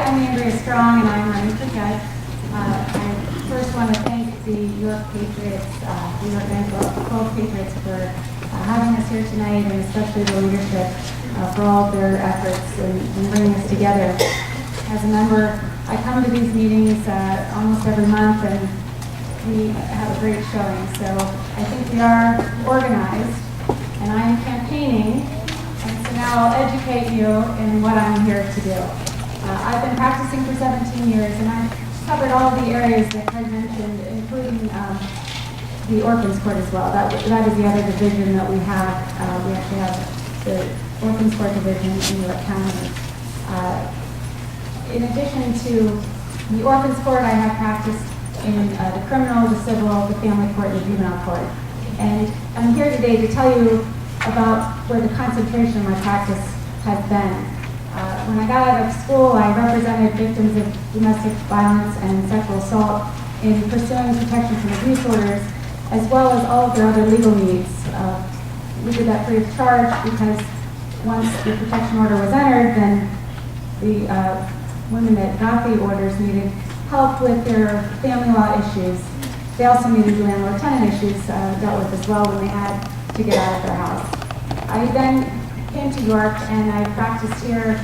I'm Andrea Strong, and I'm running for judge. I first want to thank the York Patriots, the York Golf Patriots for having us here tonight, and especially the leadership for all of their efforts in bringing us together. As a member, I come to these meetings almost every month, and we have a great showing. So I think we are organized, and I am campaigning, and so now I'll educate you in what I'm here to do. I've been practicing for 17 years, and I've covered all the areas that Craig mentioned, including the Orphans Court as well. That is the other division that we have. We actually have the Orphans Court division in York County. In addition to the Orphans Court, I have practiced in the criminal, the civil, the family court, and the juvenile court. And I'm here today to tell you about where the concentration of my practice has been. When I got out of school, I represented victims of domestic violence and sexual assault in pursuing protection from abuse orders, as well as all of their other legal needs. We did that free of charge because once the protection order was entered, then the women that got the orders needed help with their family law issues. They also needed landlord-tenant issues dealt with as well when they had to get out of their house. I then came to York, and I practiced here,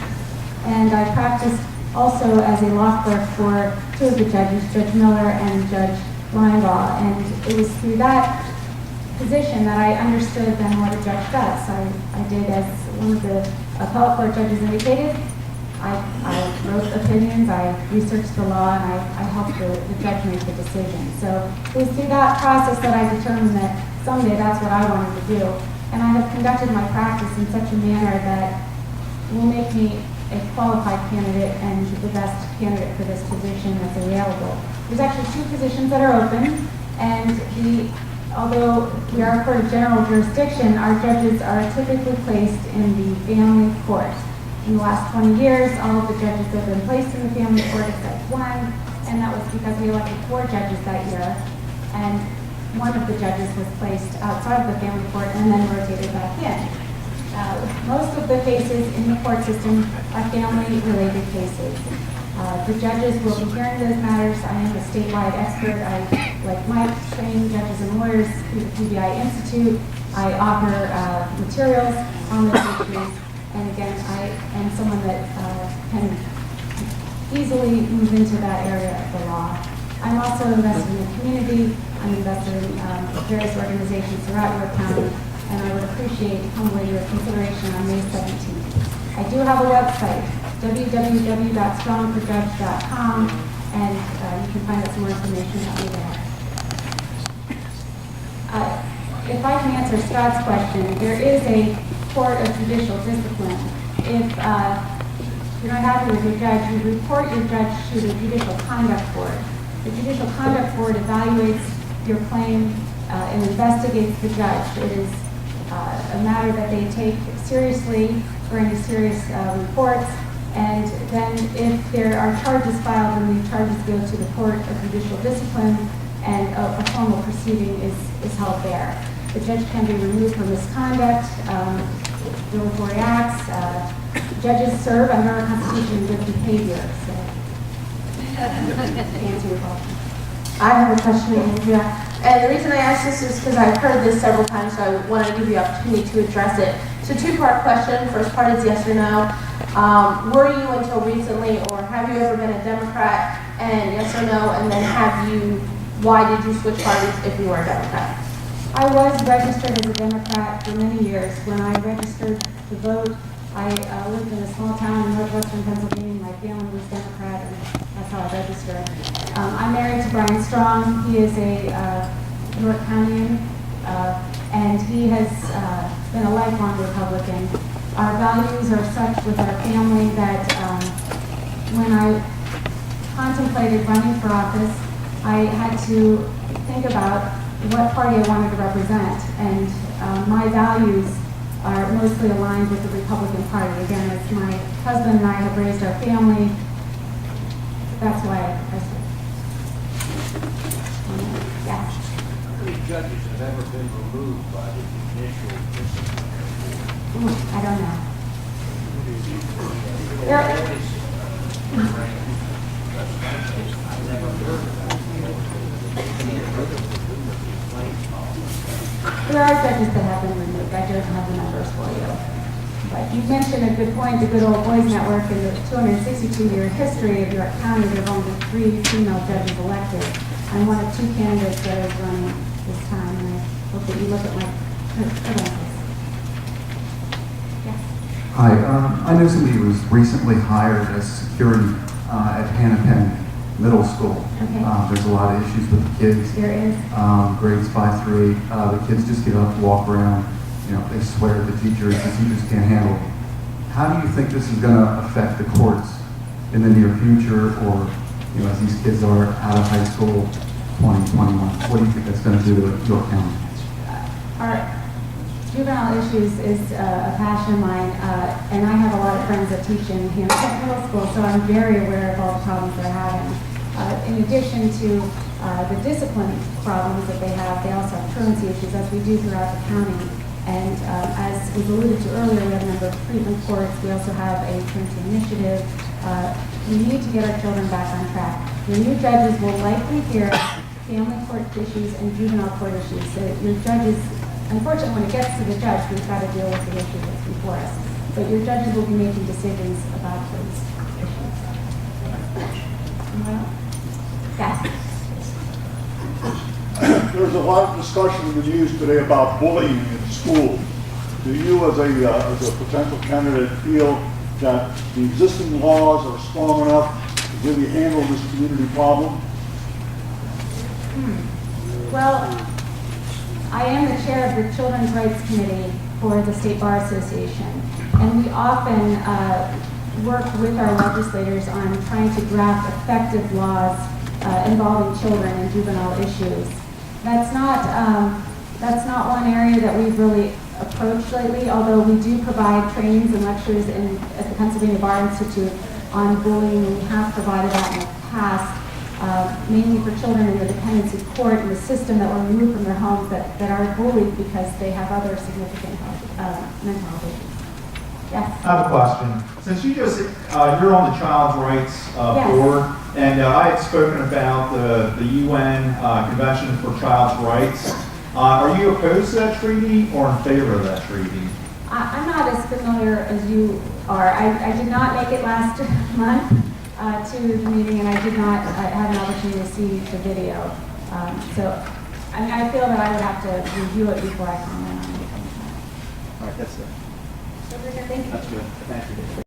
and I practiced also as a law clerk for two of the judges, Judge Miller and Judge Linebaugh, and it was through that position that I understood then what a judge does. I did, as one of the appellate court judges indicated, I wrote opinions, I researched the law, and I helped the judge make the decision. So it was through that process that I determined that someday that's what I wanted to do. And I have conducted my practice in such a manner that will make me a qualified candidate and the best candidate for this position that's available. There's actually two positions that are open, and although we are a court of general jurisdiction, our judges are typically placed in the family court. In the last 20 years, all of the judges have been placed in the family court except one, and that was because we elected 4 judges that year, and one of the judges was placed outside of the family court and then rotated back in. Most of the cases in the court system are family-related cases. The judges will be hearing those matters. I am a statewide expert. I, like Mike, train judges and lawyers through the PBI Institute. I offer materials on those issues. And again, I am someone that can easily move into that area of the law. I'm also invested in the community. I'm invested in various organizations throughout York County, and I would appreciate humbly your consideration on May 17th. I do have a website, www.strongforjudge.com, and you can find out some more information on me there. If I can answer Scott's question, there is a court of judicial discipline. If you're not happy with your judge, you report your judge to the Judicial Conduct Board. The Judicial Conduct Board evaluates your claim and investigates the judge. It is a matter that they take seriously for any serious reports, and then if there are charges filed, then the charges go to the Court of Judicial Discipline, and a formal proceeding is held there. The judge can be removed for misconduct, dilatory acts. Judges serve under our Constitution in good behavior. So, to answer your question. I have a question, Andrea. And the reason I asked this is because I've heard this several times, so I want to give you the opportunity to address it. So 2-part question. First part is yes or no. Were you until recently, or have you ever been a Democrat? And yes or no. And then why did you switch parties if you were a Democrat? I was registered as a Democrat for many years. When I registered to vote, I lived in a small town in northwestern Pennsylvania. My family was Democrat, and that's how I registered. I'm married to Brian Strong. He is a York Countyan, and he has been a lifelong Republican. Our values are such with our family that when I contemplated running for office, I had to think about what party I wanted to represent, and my values are mostly aligned with the Republican Party. Again, as my husband and I have raised our family, that's why I switched. Yes. How many judges have ever been removed by the judicial discipline? I don't know. There there are judges that have been removed. I don't have the numbers for you. But you mentioned a good point, the Good Old Boys Network, in the 262-year history of York County, there have only 3 female judges elected. I'm one of 2 candidates that is running this time, and I hope that you look at my credentials. Yes. Hi, I know somebody who was recently hired as security at Hannah Middle School. Okay. There's a lot of issues with the kids. There is. Grades 5 through 8. The kids just get up, walk around. You know, they swear at the teachers can't handle it. How do you think this is going to affect the courts in the near future, or, you know, as these kids are out of high school, 2021? What do you think that's going to do to York County? Our juvenile issues is a passion of mine, and I have a lot of friends that teach in Hannah Middle School, so I'm very aware of all the problems they're having. In addition to the discipline problems that they also have truancy issues, as we do throughout the county. And as was alluded to earlier, we have a number of treatment courts. We also have a truancy initiative. We need to get our children back on track. Your new judges will likely hear family court issues and juvenile court issues. So your judges, unfortunately, when it gets to the judge, we've got to deal with the issue that's before us. But your judges will be making decisions about those issues. Yes. There's a lot of discussion in the news today about bullying in school. Do you, as a potential candidate, feel that the existing laws are strong enough to really handle this community problem? Well, I am the chair of the Children's Rights Committee for the State Bar Association, and we often work with our legislators on trying to draft effective laws involving children and juvenile issues. That's not one area that we've really approached lately, although we do provide trainings and lectures at the Pennsylvania Bar Institute on bullying. We have provided that in the past, mainly for children in the dependency court and the system that were removed from their homes that are bullied because they have other significant mental health issues. Yes. I have a question. Since you just, you're on the Child's Rights Yes. Board, and I had spoken about the UN Convention for Child's Rights. Are you opposed to that treaty or in favor of that treaty? I'm not as familiar as you are. I did not make it last month to the meeting, and I did not have an opportunity to see the video. So I feel that I would have to review it before I comment on it. All right, that's it. Thank you. That's good. Thank you.